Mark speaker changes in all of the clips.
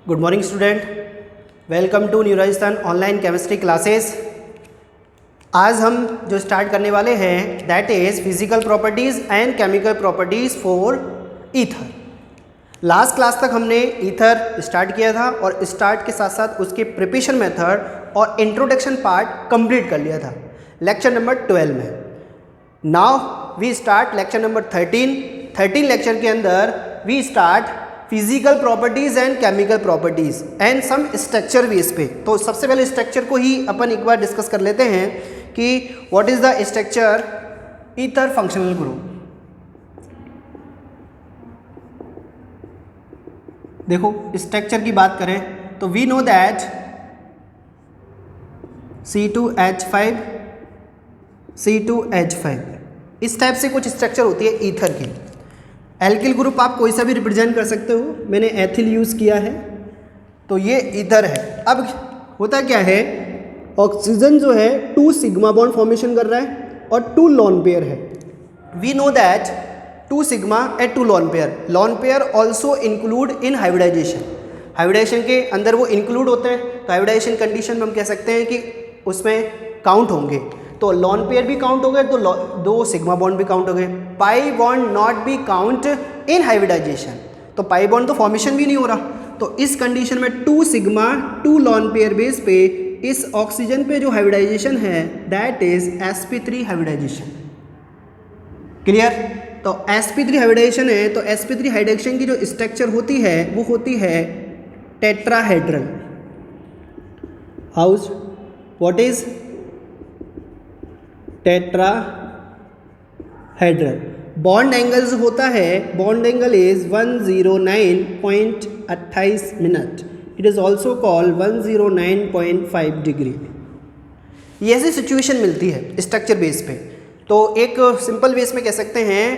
Speaker 1: Good morning student, welcome to new Rajasthan online chemistry classes. आज हम जो स्टार्ट करने वाले हैं that is physical properties and chemical properties for ether. Last class तक हमने ईथर स्टार्ट किया था और स्टार्ट के साथ साथ उसके प्रिपरेशन मेथड और इंट्रोडक्शन पार्ट कंप्लीट कर लिया था लेक्चर नंबर 12 में। Now we start lecture number 13 lecture के अंदर we start physical properties and chemical properties and some structure base पे। तो सबसे पहले स्ट्रक्चर को ही अपन एक बार डिस्कस कर लेते हैं कि what is the structure ether functional group. देखो स्ट्रक्चर की बात करें तो we know that C2H5 C2H5 इस टाइप से कुछ स्ट्रक्चर होती है ईथर की। एल्किल ग्रुप आप कोई सा भी रिप्रेजेंट कर सकते हो, मैंने एथिल यूज़ किया है तो ये ईथर है। अब होता क्या है, ऑक्सीजन जो है 2 सिग्मा बॉन्ड फॉर्मेशन कर रहा है और 2 लॉन पेयर है। We know that 2 sigma and 2 lone pair also include in hybridization. Hybridization के अंदर वो इंक्लूड होते हैं, तो हाइब्रिडाइजेशन कंडीशन में हम कह सकते हैं कि उसमें काउंट होंगे। तो लॉन पेयर भी काउंट हो गए तो 2 सिग्मा बॉन्ड भी काउंट हो गए। Pi bond not be count in hybridization, तो पाई बॉन्ड तो फॉर्मेशन भी नहीं हो रहा। तो इस कंडीशन में 2 सिग्मा 2 लॉन पेयर बेस पे इस ऑक्सीजन पे जो हाइब्रिडाइजेशन है that is sp3 hybridisation. Clear? तो sp3 हाइब्रिडाइजेशन है तो sp3 हाइब्रिडाइजेशन की जो स्ट्रक्चर होती है वो होती है tetrahedral. House what is tetrahedral? Bond angle जो होता है, bond angle is 109.28 minute. It is also called 109.5 degree. ये ऐसी सिचुएशन मिलती है स्ट्रक्चर बेस पे। तो एक सिंपल बेस में कह सकते हैं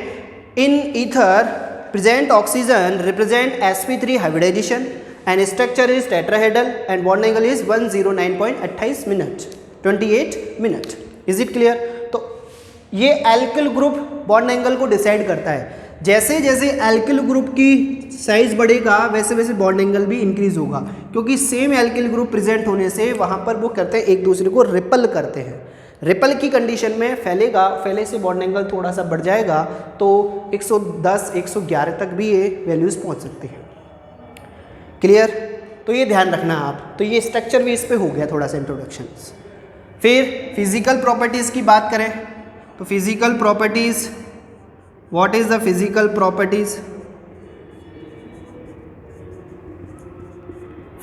Speaker 1: in ether present oxygen represent sp3 hybridization and structure is tetrahedral and bond angle is 109.28 minute 28 minute. Is it clear? तो ये एल्किल ग्रुप बॉन्ड एंगल को डिसाइड करता है। जैसे जैसे एल्किल ग्रुप की साइज बढ़ेगा वैसे वैसे बॉन्ड एंगल भी इंक्रीज होगा, क्योंकि सेम एल्किल ग्रुप प्रेजेंट होने से वहाँ पर वो करते हैं एक दूसरे को रिपल करते हैं। रिपल की कंडीशन में फैले से बॉन्ड एंगल थोड़ा सा बढ़ जाएगा तो 110 111 तक भी ये वैल्यूज़ पहुँच सकती हैं। क्लियर? तो ये ध्यान रखना आप। तो ये स्ट्रक्चर भी इस पर हो गया थोड़ा सा इंट्रोडक्शन। फिर फिजिकल प्रॉपर्टीज़ की बात करें तो physical properties, what is the physical properties?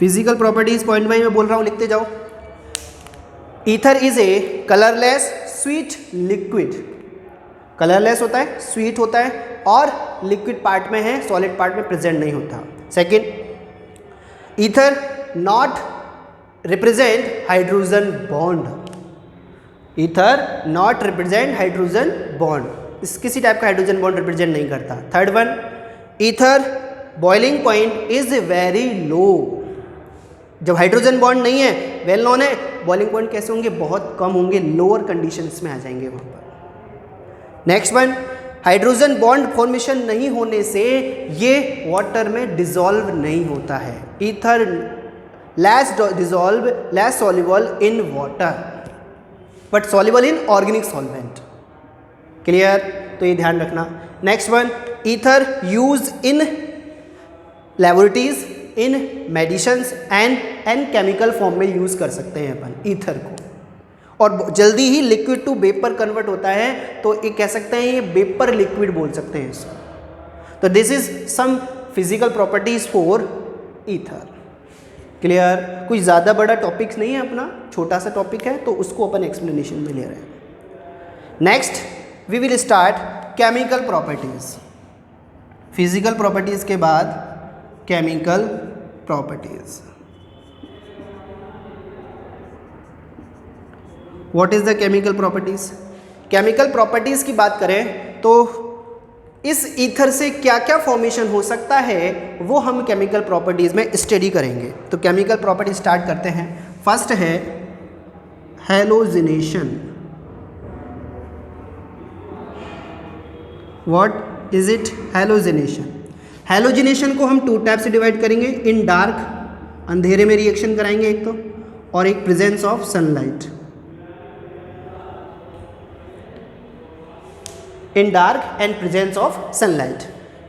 Speaker 1: Physical properties point wise में बोल रहा हूँ, लिखते जाओ। Ether is a colourless sweet liquid. Colourless होता है, स्वीट होता है और लिक्विड पार्ट में है, सॉलिड पार्ट में प्रेजेंट नहीं होता। Second, ether not represent hydrogen bond. Ether not represent hydrogen bond, इस किसी टाइप का हाइड्रोजन बॉन्ड रिप्रेजेंट नहीं करता। Third one, ether boiling point is very low. जब हाइड्रोजन बॉन्ड नहीं है, वेल नोन है, बॉइलिंग पॉइंट कैसे होंगे? बहुत कम होंगे, लोअर कंडीशंस में आ जाएंगे वहाँ पर। Next one, hydrogen bond formation नहीं होने से ये वाटर में डिसॉल्व नहीं होता है। Ether less dissolve, less soluble in water but soluble in organic solvent. Clear? तो ये ध्यान रखना। Next one, ether use in laboratories, in medicines and chemical form में यूज़ कर सकते हैं अपन ईथर को, और जल्दी ही लिक्विड टू वेपर कन्वर्ट होता है, तो ये कह सकते हैं ये वेपर लिक्विड बोल सकते हैं इसको। तो this is some physical properties for ether. Clear? कुछ ज़्यादा बड़ा टॉपिक्स नहीं है अपना, छोटा सा टॉपिक है तो उसको अपन एक्सप्लेनेशन में ले रहे हैं। Next we will start chemical properties. Physical properties के बाद chemical properties. What is the chemical properties? Chemical properties की बात करें तो इस ईथर से क्या क्या फॉर्मेशन हो सकता है वो हम केमिकल प्रॉपर्टीज़ में स्टडी करेंगे। तो केमिकल प्रॉपर्टी स्टार्ट करते हैं। फर्स्ट है halogenation. What is it? Halogenation. Halogenation को हम 2 टाइप से डिवाइड करेंगे, इन डार्क अंधेरे में रिएक्शन कराएंगे एक तो, और एक presence of sunlight. In dark and presence of sunlight.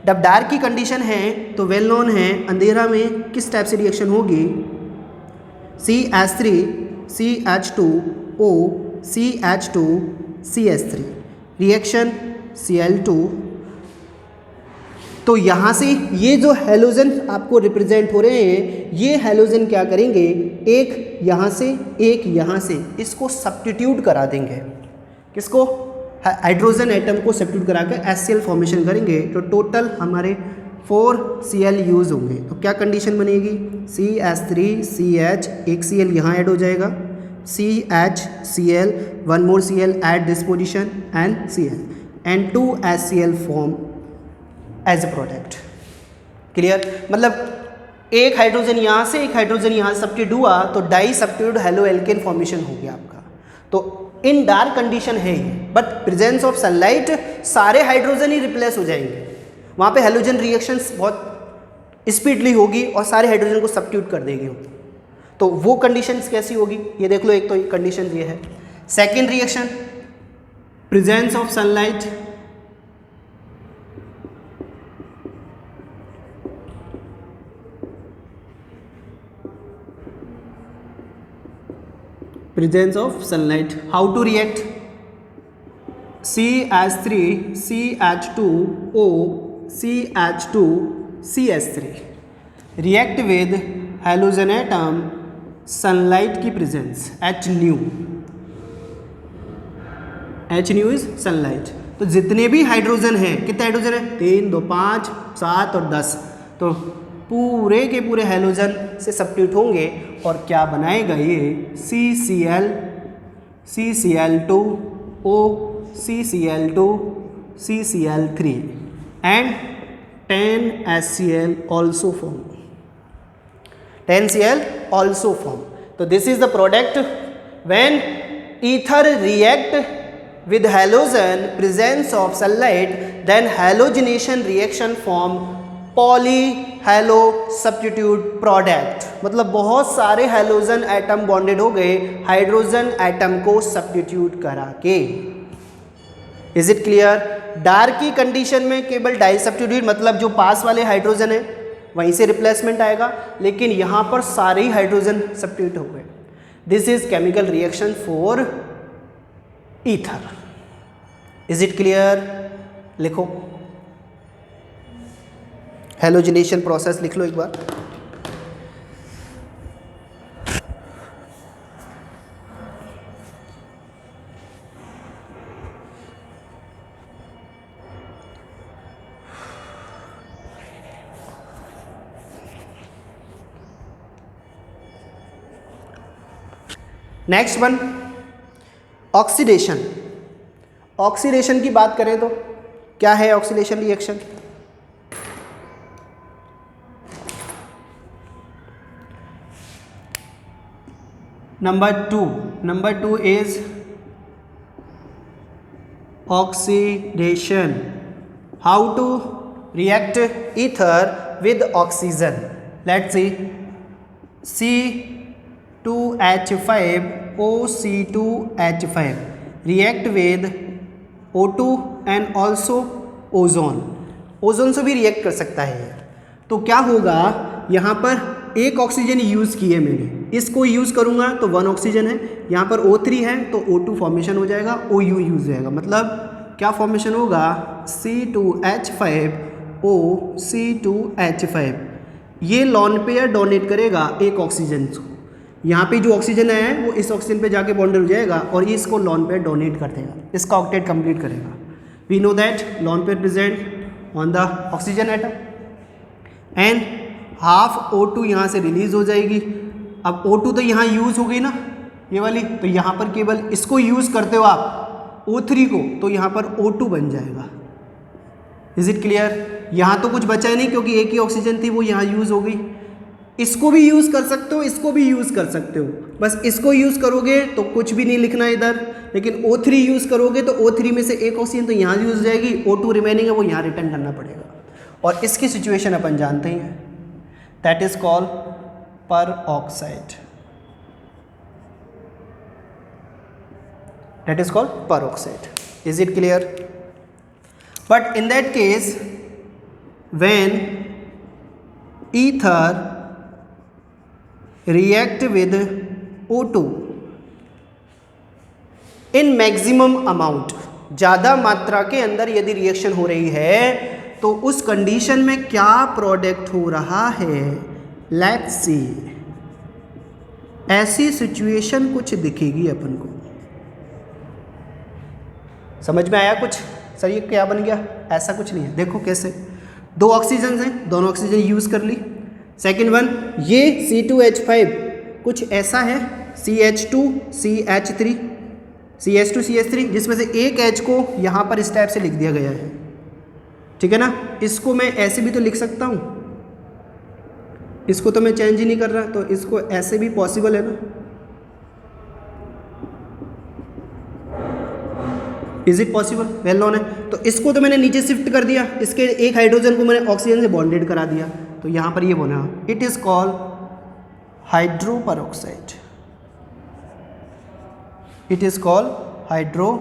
Speaker 1: जब डार्क की कंडीशन है तो वेल नोन है, अंधेरा में किस टाइप से रिएक्शन होगी, CH3 CH2O CH2 CH3 reaction Cl2। तो यहाँ से ये जो हैलोजन आपको रिप्रेजेंट हो रहे हैं, ये हैलोजन क्या करेंगे, एक यहाँ से एक यहाँ से, इसको सब्स्टिट्यूट करा देंगे। किसको, हाइड्रोजन एटम को सब्स्टिट्यूट करा कर HCl फॉर्मेशन करेंगे, तो टोटल हमारे 4Cl यूज़ होंगे। तो क्या कंडीशन बनेगी, CH3CH, एक Cl यहाँ ऐड हो जाएगा, CHCl, one more Cl at this position and Cl, and 2 HCl form as a product. Clear, मतलब एक हाइड्रोजन यहाँ से एक हाइड्रोजन यहाँ से सब्स्टिट्यूट हुआ तो di substitute halo alkane formation हो गया आपका। तो इन डार्क कंडीशन है ये, बट प्रेजेंस ऑफ सनलाइट सारे हाइड्रोजन ही रिप्लेस हो जाएंगे, वहाँ पे हेलोजन रिएक्शंस बहुत स्पीडली होगी और सारे हाइड्रोजन को सब्स्टिट्यूट कर देगी। तो वो कंडीशंस कैसी होगी ये देख लो, एक तो कंडीशन ये है। Second reaction, presence of sunlight, presence of sunlight, how to react, CH3 CH2O CH2 CH3 react with halogen atom sunlight की presence, H nu is sunlight। तो जितने भी हाइड्रोजन हैं, कितने हाइड्रोजन है, 3 2 5 7 और 10, तो पूरे के पूरे हैलोजन से सब्स्टिट्यूट होंगे और क्या बनाएगा ये, CCl CCl2O CCl2 CCl3 and 10 HCl also form, 10 Cl also form। तो this is the product when ether react with halogen presence of sunlight, then halogenation reaction form polyhalo substitute product. मतलब बहुत सारे halogen atom bonded हो गए hydrogen atom को substitute करा के। Is it clear? Dark की कंडीशन में केवल डाई सब्स्टिट्यूट, मतलब जो पास वाले हाइड्रोजन है वहीं से रिप्लेसमेंट आएगा, लेकिन यहाँ पर सारे ही हाइड्रोजन सब्स्टिट्यूट हो गए। This is chemical reaction for ether. Is it clear? लिखो, हैलोजिनेशन प्रोसेस लिख लो एक बार। Next one, oxidation. ऑक्सीडेशन की बात करें तो क्या है oxidation reaction? Number two is oxidation. How to react ether with oxygen? Let's see. C2H5OC2H5 react with O2 and also ozone. Ozone से भी रिएक्ट कर सकता है। तो क्या होगा, यहाँ पर एक ऑक्सीजन यूज़ की है मैंने, इसको यूज़ करूँगा तो 1 ऑक्सीजन है, यहाँ पर O3 है तो O2 फॉर्मेशन हो जाएगा, OU यूज़ हो जाएगा। मतलब क्या फॉर्मेशन होगा, C2H5OC2H5। ये लॉन पेयर डोनेट करेगा एक ऑक्सीजन को, यहाँ पे जो ऑक्सीजन है वो इस ऑक्सीजन पे जाके बॉन्डेड हो जाएगा और ये इसको लॉन पेयर डोनेट कर देगा, इसका ऑक्टेट कंप्लीट करेगा। We know that lone pair present on the oxygen atom and half O2 यहाँ से रिलीज हो जाएगी। अब O2 तो यहाँ यूज़ हो गई ना ये वाली, तो यहाँ पर केवल इसको यूज़ करते हो आप O3 को, तो यहाँ पर O2 बन जाएगा। Is it clear? यहाँ तो कुछ बचा ही नहीं क्योंकि एक ही ऑक्सीजन थी वो यहाँ यूज़ हो गई। इसको भी यूज़ कर सकते हो, इसको भी यूज़ कर सकते हो, बस इसको यूज़ करोगे तो कुछ भी नहीं लिखना इधर, लेकिन O3 यूज़ करोगे तो O3 में से एक ऑक्सीजन तो यहाँ यूज़ हो जाएगी, O2 रिमेनिंग है वो यहाँ रिटर्न करना पड़ेगा। और इसकी सिचुएशन अपन जानते ही हैं, that is called peroxide. That is called peroxide. Is it clear? But in that case, when ether react with O2 in maximum amount, ज़्यादा मात्रा के अंदर यदि रिएक्शन हो रही है तो उस कंडीशन में क्या प्रोडक्ट हो रहा है, लेट्स सी। ऐसी सिचुएशन कुछ दिखेगी अपन को। समझ में आया कुछ? सर ये क्या बन गया? ऐसा कुछ नहीं है। देखो कैसे, दो ऑक्सीजन हैं, दोनों ऑक्सीजन यूज़ कर ली। सेकेंड वन, ये C2H5 कुछ ऐसा है, CH2CH3 CH2CH3, जिसमें से एक H को यहाँ पर इस टाइप से लिख दिया गया है। ठीक है ना? इसको मैं ऐसे भी तो लिख सकता हूँ, इसको तो मैं चेंज ही नहीं कर रहा, तो इसको ऐसे भी पॉसिबल है ना। Is it possible? Well known है। तो इसको तो मैंने नीचे शिफ्ट कर दिया, इसके एक हाइड्रोजन को मैंने ऑक्सीजन से बॉन्डेड करा दिया, तो यहाँ पर ये बना, it is called hydro peroxide. It is called hydro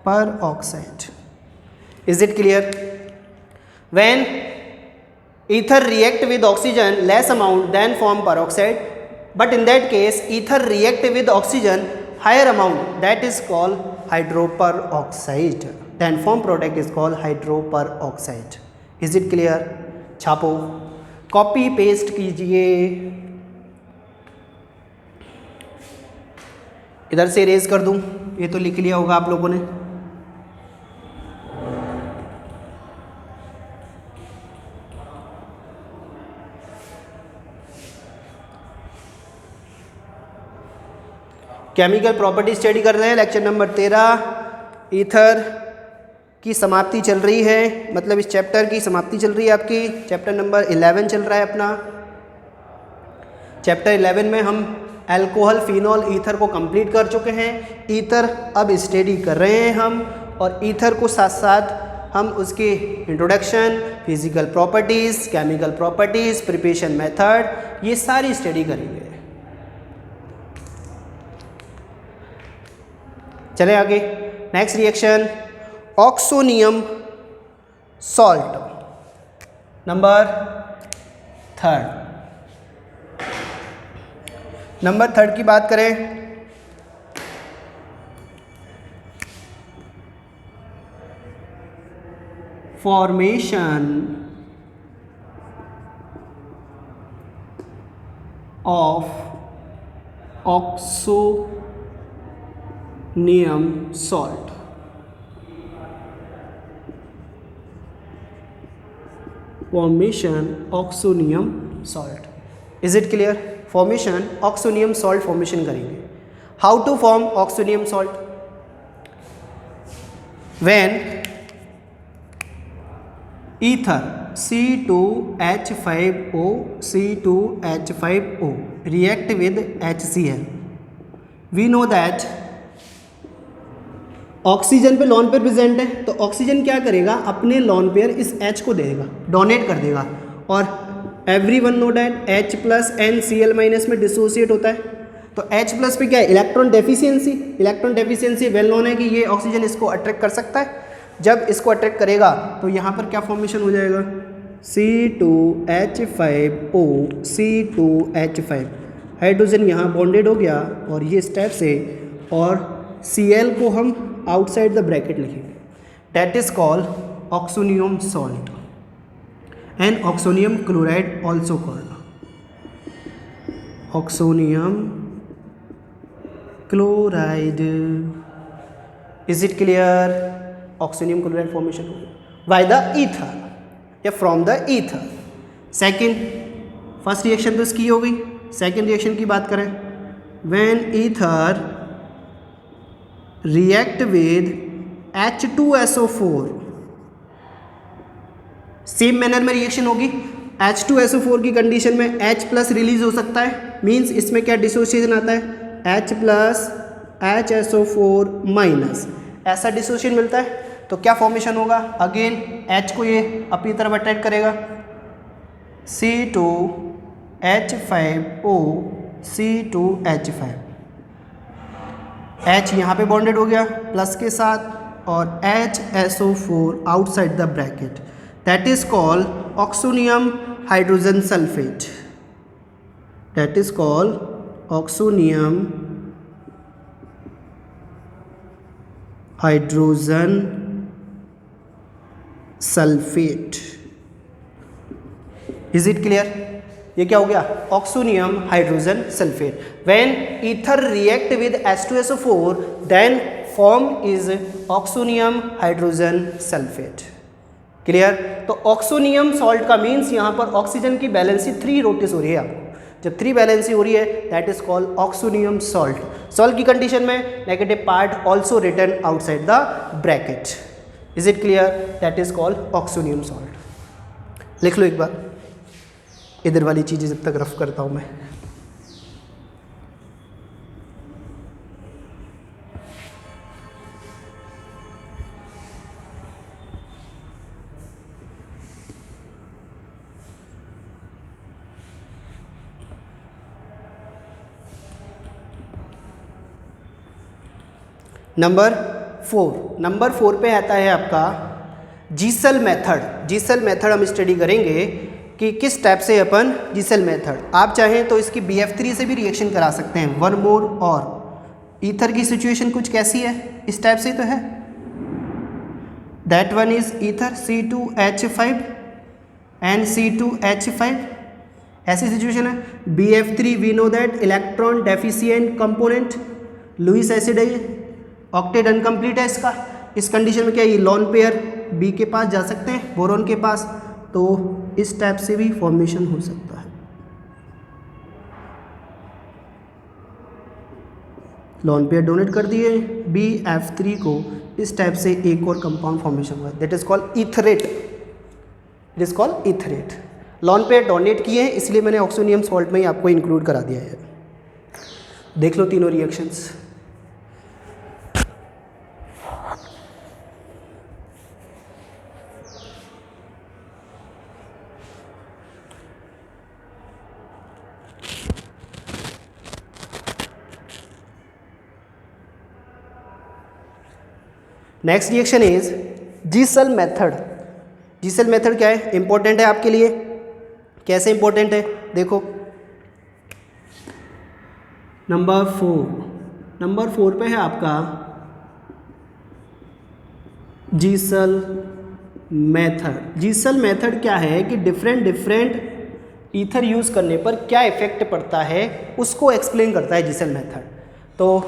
Speaker 1: peroxide. Is it clear? When ether react with oxygen less amount then form peroxide, but in that case ether react with oxygen higher amount, that is called hydroperoxide, then form product is called hydroperoxide. Is it clear? छापो, copy paste कीजिए, इधर से erase कर दूं, ये तो लिख लिया होगा आप लोगों ने। केमिकल प्रॉपर्टी स्टडी कर रहे हैं, लेक्चर नंबर 13। ईथर की समाप्ति चल रही है, मतलब इस चैप्टर की समाप्ति चल रही है आपकी। चैप्टर नंबर 11 चल रहा है अपना। चैप्टर 11 में हम अल्कोहल, फिनॉल, ईथर को कंप्लीट कर चुके हैं। ईथर अब स्टडी कर रहे हैं हम, और ईथर को साथ साथ हम उसके introduction, physical properties, chemical properties, preparation method, ये सारी स्टडी करेंगे। चले आगे। Next reaction, oxonium salt, number 3। Number 3 की बात करें, formation of oxonium salt. Formation oxonium salt. Is it clear? Formation oxonium salt formation करेंगे। How to form oxonium salt? When ether C2H5O C2H5O react with HCl, we know that oxygen पे lone pair present है, तो oxygen क्या करेगा, अपने lone pair इस H को देगा, डोनेट कर देगा, और every one know that H plus and Cl minus में डिसोसिएट होता है। तो H प्लस पे क्या है, electron deficiency. Electron deficiency well known है कि ये ऑक्सीजन इसको अट्रैक्ट कर सकता है। जब इसको अट्रैक्ट करेगा तो यहाँ पर क्या फॉर्मेशन हो जाएगा, C2H5O C2H5, हाइड्रोजन यहाँ बॉन्डेड हो गया, और ये स्टेप से, और Cl को हम आउटसाइड द ब्रैकेट लिखेंगे, that is called oxonium salt and oxonium chloride also called oxonium chloride. Is it clear? Oxonium chloride formation हो गया बाय द ईथर या from the ether. Second, first reaction तो इसकी हो गई। सेकेंड रिएक्शन की बात करें, when ether react with H2SO4, same manner में रिएक्शन होगी। H2SO4 की कंडीशन में H प्लस रिलीज हो सकता है, मीन्स इसमें क्या डिसोसिएशन आता है, H प्लस HSO4 माइनस, ऐसा डिसोसिएशन मिलता है। तो क्या फॉर्मेशन होगा, अगेन H को ये अपनी तरफ अट्रैक्ट करेगा, C2 H5O(C2H5). H यहाँ पे बॉन्डेड हो गया प्लस के साथ और HSO4 outside the bracket, that is called oxonium hydrogen sulphate. That is called oxonium hydrogen sulphate. Is it clear? ये क्या हो गया? Oxonium hydrogen sulphate. When ether react with H2SO4 then form is oxonium hydrogen sulphate. Clear? तो oxonium salt का means यहाँ पर oxygen की valency 3 notice हो रही है आपको। जब 3 बैलेंसी हो रही है that is called oxonium salt. Salt की कंडीशन में negative part also written outside the bracket. Is it clear? That is called oxonium salt. लिख लो एक बार, इधर वाली चीज़ें जब तक रफ करता हूँ मैं। नंबर 4 पे आता है आपका जीसल मेथड। जीसल मेथड हम स्टडी करेंगे कि किस टाइप से अपन जीसल मेथड, आप चाहें तो इसकी BF3 से भी रिएक्शन करा सकते हैं, 1 मोर। और ईथर की सिचुएशन कुछ कैसी है? इस टाइप से तो है, that one is ether C2H5 and C2H5, ऐसी सिचुएशन है। BF3 we know that electron deficient component, Lewis acid है ये, ऑक्टेट अनकम्प्लीट है इसका। इस कंडीशन में क्या ये लॉन पेयर बी के पास जा सकते हैं, बोरॉन के पास, तो इस टाइप से भी फॉर्मेशन हो सकता है। लॉन पेयर डोनेट कर दिए BF3 को, इस टाइप से एक और कंपाउंड फॉर्मेशन हुआ, that is called etherate. It is called etherate. Lone pair donate किए हैं इसलिए मैंने ऑक्सोनियम सॉल्ट में ही आपको इंक्लूड करा दिया है। देख लो तीनों reactions. Next reaction is Zeisel method. Zeisel method क्या है? इंपॉर्टेंट है आपके लिए। कैसे इंपॉर्टेंट है? देखो नंबर 4 पे है आपका जीसल मेथड। जीसल मेथड क्या है कि डिफरेंट ईथर यूज़ करने पर क्या इफेक्ट पड़ता है उसको एक्सप्लेन करता है जीसल मेथड। तो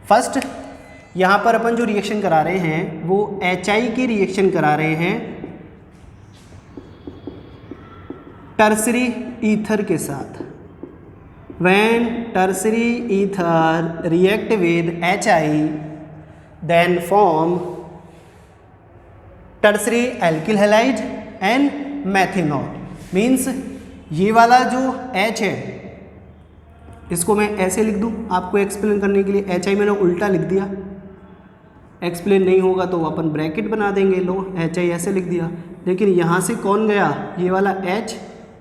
Speaker 1: फर्स्ट यहाँ पर अपन जो रिएक्शन करा रहे हैं वो HI की रिएक्शन करा रहे हैं टर्सरी ईथर के साथ। When tertiary ether react with HI then form tertiary alkyl halide and methanol. Means ये वाला जो H है इसको मैं ऐसे लिख दूँ आपको एक्सप्लेन करने के लिए। HI मैंने उल्टा लिख दिया, एक्सप्लेन नहीं होगा तो अपन ब्रैकेट बना देंगे। लो HI ऐसे लिख दिया, लेकिन यहाँ से कौन गया? ये वाला H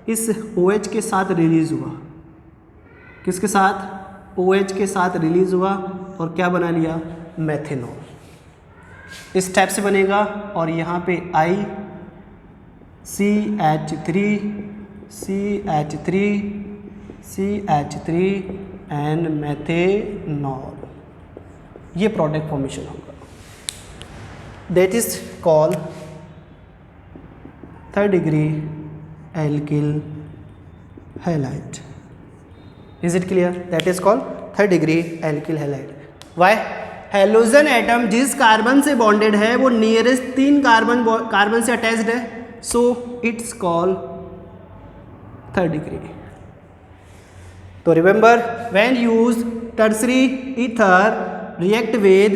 Speaker 1: इस OH के साथ रिलीज़ हुआ। किसके साथ? OH के साथ रिलीज़ हुआ और क्या बना लिया? मेथेनॉल। इस टाइप से बनेगा। और यहाँ पे CH3 एंड मेथेनॉल, ये प्रोडक्ट फॉर्मेशन होगा। That is called 3rd degree alkyl halide. Is it clear? That is called 3rd degree alkyl halide. Why? Halogen atom जिस कार्बन से बॉन्डेड है वो नियरेस्ट 3 कार्बन से अटैच्ड है, so it's called 3rd degree. तो remember when use tertiary ether react with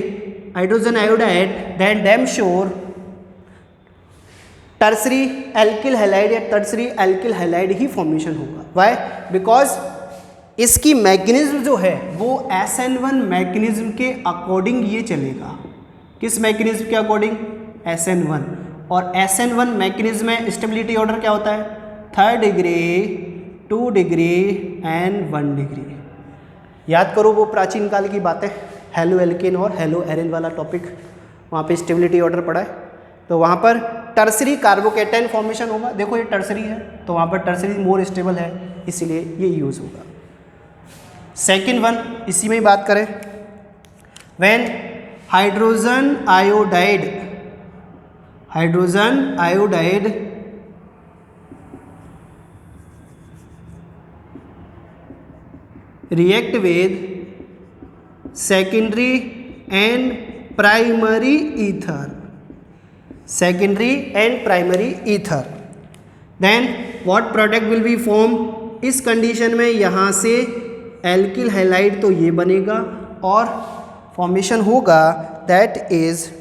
Speaker 1: hydrogen iodide then damn sure tertiary alkyl halide या tertiary alkyl halide ही formation होगा। Why? Because इसकी mechanism जो है वो SN1 मैकेनिज्म के अकॉर्डिंग ये चलेगा। किस मैकेनिज्म के अकॉर्डिंग? SN1। और SN1 मैकेनिज्म में स्टेबिलिटी ऑर्डर क्या होता है? 3rd degree, 2 degree and 1 degree. याद करो वो प्राचीन काल की बातें, हेलो एल्केन और हेलो एरिन वाला टॉपिक, वहाँ पे स्टेबिलिटी ऑर्डर पढ़ा है। तो वहाँ पर टर्सरी कार्बोकेटाइन फॉर्मेशन होगा, देखो ये टर्सरी है तो वहाँ पर टर्सरी मोर स्टेबल है, इसीलिए ये यूज़ होगा। सेकेंड वन इसी में ही बात करें, when hydrogen iodide react with secondary and primary ether, then what product will be formed? इस कंडीशन में यहाँ से एल्किल हैलाइड तो ये बनेगा और फॉर्मेशन होगा दैट इज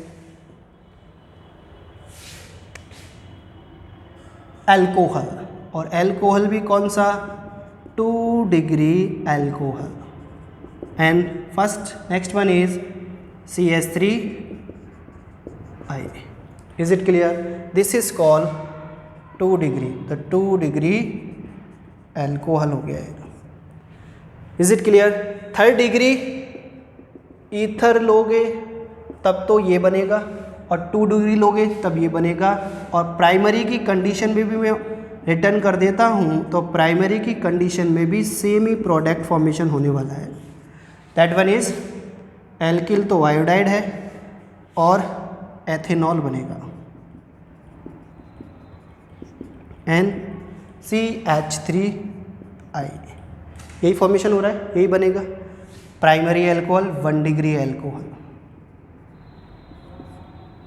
Speaker 1: अल्कोहल, और अल्कोहल भी कौन सा? 2 degree alcohol. And next one is CH3I। Is it clear? This is called 2 degree, the 2 degree alcohol हो गया है। Is it clear? 3rd degree ether लोगे तब तो ये बनेगा, और 2 डिग्री लोगे तब ये बनेगा। और प्राइमरी की कंडीशन में भी मैं रिटर्न कर देता हूँ, तो प्राइमरी की कंडीशन में भी सेम ही प्रोडक्ट फॉर्मेशन होने वाला है। दैट वन इज एल्किल तो आयोडाइड है और एथेनॉल बनेगा, NCH3I। यही फॉर्मेशन हो रहा है, यही बनेगा primary alcohol 1 degree alcohol.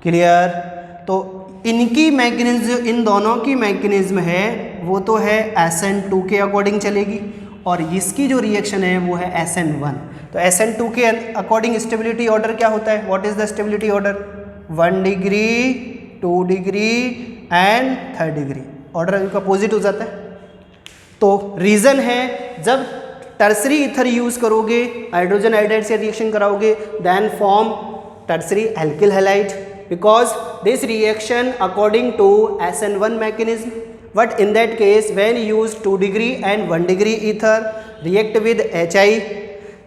Speaker 1: Clear? तो इनकी मैकेनिज्म, इन दोनों की मैकेनिज्म है वो तो है SN2 के अकॉर्डिंग चलेगी, और इसकी जो रिएक्शन है वो है SN1। तो SN2 के अकॉर्डिंग स्टेबिलिटी ऑर्डर क्या होता है? What is the stability order? 1 degree, 2 degree and 3rd degree. Order इनका अपोजिट हो जाता है। तो रीज़न है जब टर्सरी ईथर यूज़ करोगे, हाइड्रोजन आयोडाइड से रिएक्शन कराओगे, then form tertiary alkyl halide, because this reaction according to SN1 mechanism, but in that case when use 2 degree and 1 degree ether react with HI,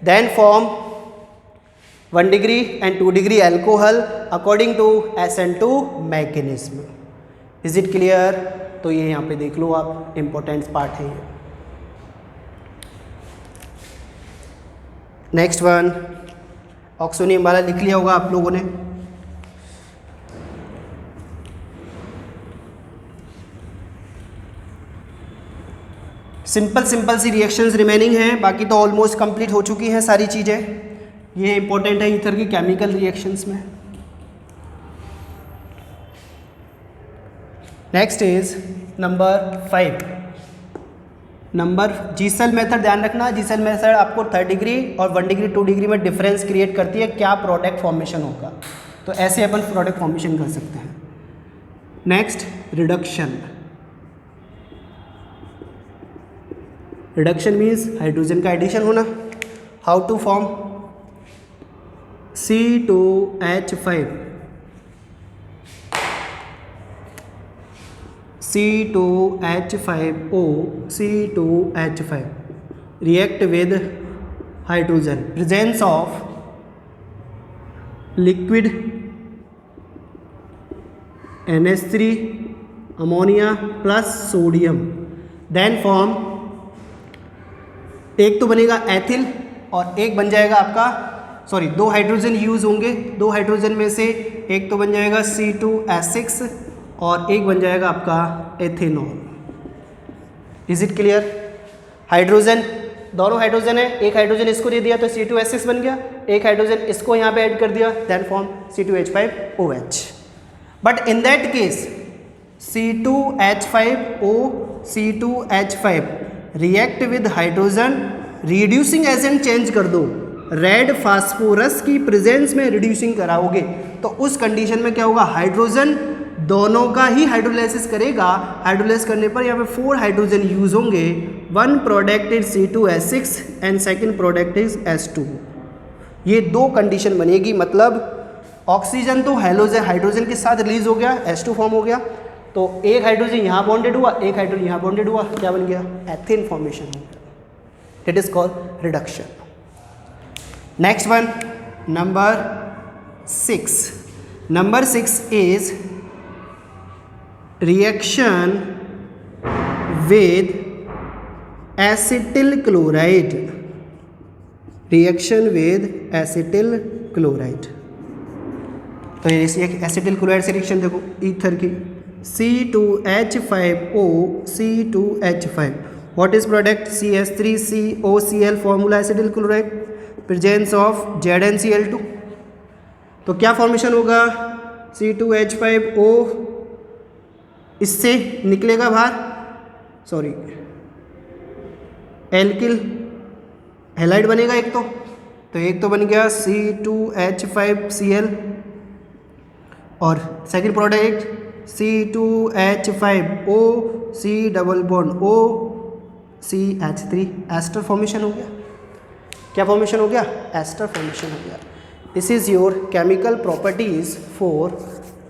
Speaker 1: then form 1 degree and 2 degree alcohol according to SN2 mechanism। is it clear? तो ये यहाँ पे देख लो आप, important part है ये। Next one oxonium वाला लिख लिया होगा आप लोगों ने। सिंपल सी रिएक्शंस रिमेनिंग हैं, बाकी तो ऑलमोस्ट कंप्लीट हो चुकी हैं सारी चीज़ें। ये इंपॉर्टेंट है ईथर की केमिकल रिएक्शंस में। Next is number 5। जीसेल मेथड ध्यान रखना, जीसेल मेथड आपको 3rd डिग्री और 1 डिग्री 2 डिग्री में डिफरेंस क्रिएट करती है, क्या प्रोडक्ट फॉर्मेशन होगा। तो ऐसे अपन प्रोडक्ट फॉर्मेशन कर सकते हैं। Next reduction. Reduction means hydrogen का एडिशन होना। How to form? C2H5, C2H5O, C2H5 react with hydrogen, presence of liquid NH3 ammonia plus sodium, then form, एक तो बनेगा एथिल और एक बन जाएगा आपका, सॉरी 2 हाइड्रोजन यूज़ होंगे, 2 हाइड्रोजन में से एक तो बन जाएगा C2H6 और एक बन जाएगा आपका ethanol. Is it clear? Hydrogen, दोनों हाइड्रोजन है, एक हाइड्रोजन इसको दे दिया तो C2H6 बन गया, एक हाइड्रोजन इसको यहाँ पे ऐड कर दिया, then form C2H5OH। But in that case C2H5O, C2H5 react with hydrogen, reducing agent change कर दो, रेड फास्फोरस की प्रेजेंस में रिड्यूसिंग कराओगे, तो उस कंडीशन में क्या होगा? हाइड्रोजन दोनों का ही हाइड्रोलाइसिस करेगा। हाइड्रोलाइसिस करने पर यहाँ पे 4 हाइड्रोजन यूज होंगे। 1 product is C2H6 and second product is H2। ये 2 कंडीशन बनेगी, मतलब ऑक्सीजन तो हाइड्रोजन के साथ रिलीज हो गया, H2 फॉर्म हो गया, तो एक हाइड्रोजन यहाँ बॉन्डेड हुआ, एक हाइड्रोजन यहाँ बॉन्डेड हुआ, क्या बन गया? एथेन फॉर्मेशन हो गया। That is called reduction. Next one, number 6. Number 6 is reaction with acetyl chloride. Reaction with acetyl chloride. तो ये एक एसिटिल क्लोराइड से रिएक्शन देखो, ईथर की C2H5O C2H5, what is product? CH3COCl, formula acetyl chloride, presence of ZnCl2। तो क्या formation होगा? C2H5O इससे निकलेगा बाहर, सॉरी एल्किल हैलाइड बनेगा एक तो एक तो बन गया C2H5Cl और second product C2H5O C double bond O CH3, ester formation हो गया। क्या फॉर्मेशन हो गया? एस्टर फॉर्मेशन हो गया। This is your chemical properties for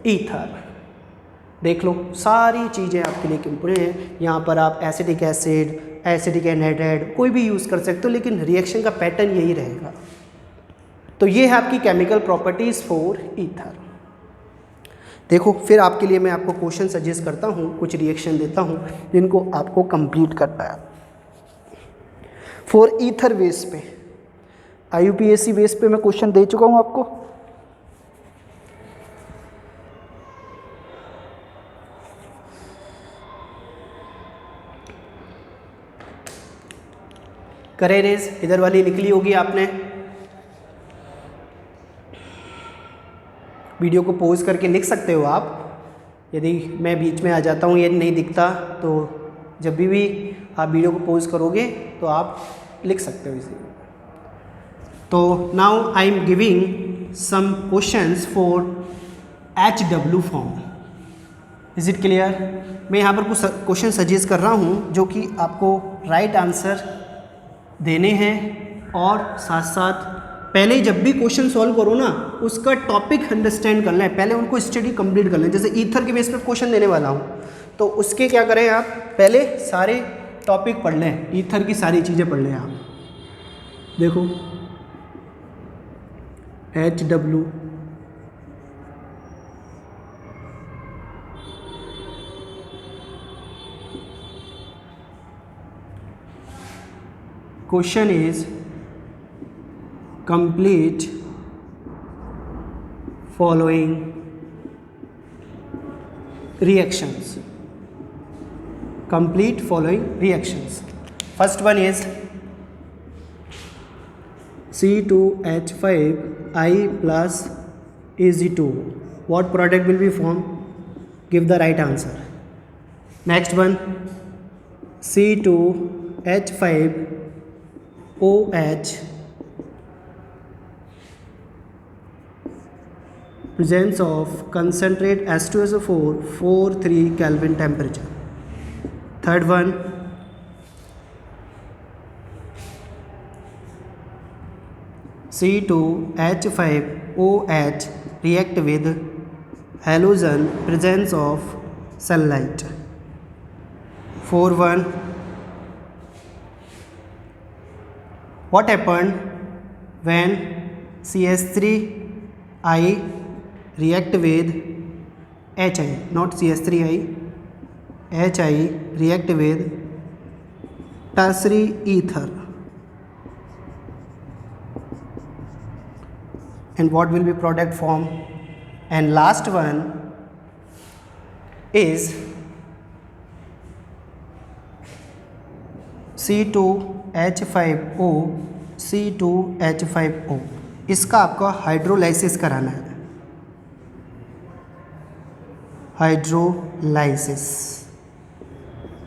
Speaker 1: ether. देख लो, सारी चीज़ें आपके लिए इम्पोर्टेंट हैं। यहाँ पर आप एसिटिक एसिड, एसिटिक एनहाइड्राइड कोई भी यूज़ कर सकते हो, लेकिन रिएक्शन का पैटर्न यही रहेगा। तो ये है आपकी केमिकल प्रॉपर्टीज़ फॉर ईथर। देखो, फिर आपके लिए मैं आपको क्वेश्चन सजेस्ट करता हूँ, कुछ रिएक्शन देता हूँ जिनको आपको कंप्लीट करना है फॉर ईथर बेस पे। IUPAC बेस पे मैं क्वेश्चन दे चुका हूँ आपको। करे रेज इधर वाली निकली होगी, आपने वीडियो को पॉज करके लिख सकते हो आप। यदि मैं बीच में आ जाता हूँ, ये नहीं दिखता, तो जब भी आप वीडियो को पॉज करोगे तो आप लिख सकते हो इसे। तो now I am giving some questions for HW form. Is it clear? मैं यहाँ पर कुछ क्वेश्चन सजेस्ट कर रहा हूँ जो कि आपको राइट आंसर देने हैं, और साथ साथ पहले जब भी क्वेश्चन सॉल्व करो ना, उसका टॉपिक अंडरस्टैंड करना है, पहले उनको स्टडी कंप्लीट कर लें। जैसे ईथर के बेस पर क्वेश्चन देने वाला हूँ, तो उसके क्या करें आप, पहले सारे टॉपिक पढ़ लें, ईथर की सारी चीज़ें पढ़ लें आप। देखो HW, question is complete following reactions. Complete following reactions. First one is C2H5I plus Ag2. What product will be formed? Give the right answer. Next one, C2H5OH, presence of concentrate H2SO4 43 Kelvin temperature. Third one, C2H5OH react with halogen, presence of sunlight. 4.1, what happened when CH3I react with HI, not CH3I, HI react with tertiary ether, and what will be product form? And last one is C2H5O, C2H5O, इसका आपका hydrolysis कराना है, hydrolysis.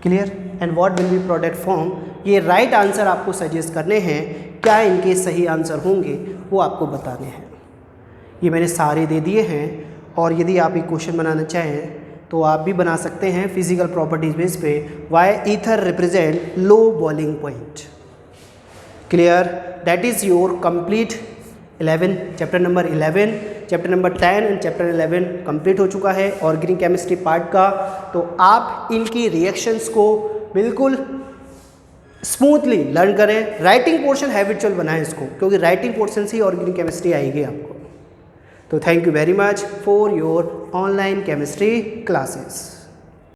Speaker 1: Clear? And what will be product form? ये right answer आपको suggest करने हैं, क्या इनके सही आंसर होंगे वो आपको बताने हैं। ये मैंने सारे दे दिए हैं, और यदि आप एक क्वेश्चन बनाना चाहें तो आप भी बना सकते हैं फिजिकल प्रॉपर्टीज बेस पे। Why ether represent low boiling point. Clear? That is your complete 11, chapter number 11 chapter number 10 and chapter 11 complete हो चुका है ऑर्गेनिक केमिस्ट्री पार्ट का। तो आप इनकी रिएक्शंस को बिल्कुल स्मूथली लर्न करें, राइटिंग पोर्शन हैबिचुअल बनाएं इसको, क्योंकि राइटिंग पोर्शन से ही ऑर्गेनिक केमिस्ट्री आएगी आपको। तो thank you very much for your online chemistry classes.